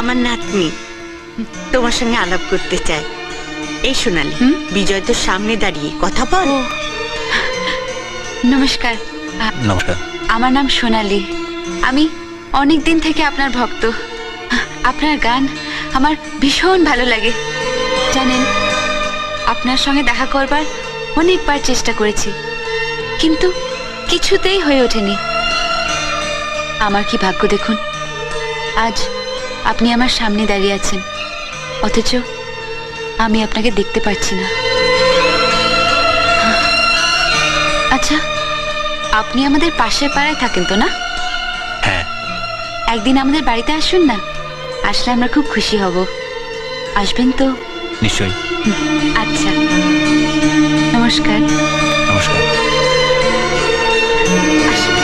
আমার নাতনি তোমার সঙ্গে আলাপ করতে চায়। এই সোনালি, বিজয় তোর সামনে দাঁড়িয়ে কথা বল। নমস্কার। নমস্কার। আমার নাম সোনালি। আমি অনেক দিন থেকে আপনার ভক্ত। আপনার গান আমার ভীষণ ভালো লাগে। জানেন, আপনার সঙ্গে দেখা করবার অনেকবার চেষ্টা করেছি, কিন্তু কিছুতেই হয়ে ওঠেনি। আমার কি ভাগ্য দেখুন, আজ আপনি আমার সামনে দাঁড়িয়ে আছেন, অথচ আমি আপনাকে দেখতে পাচ্ছি না। আচ্ছা, আপনি আমাদের পাশের পাড়ায় থাকেন তো না? হ্যাঁ। একদিন আমাদের বাড়িতে আসুন না, আসলে আমরা খুব খুশি হব। আসবেন তো? নিশ্চয়ই। আচ্ছা, নমস্কার। নমস্কার। আসুন।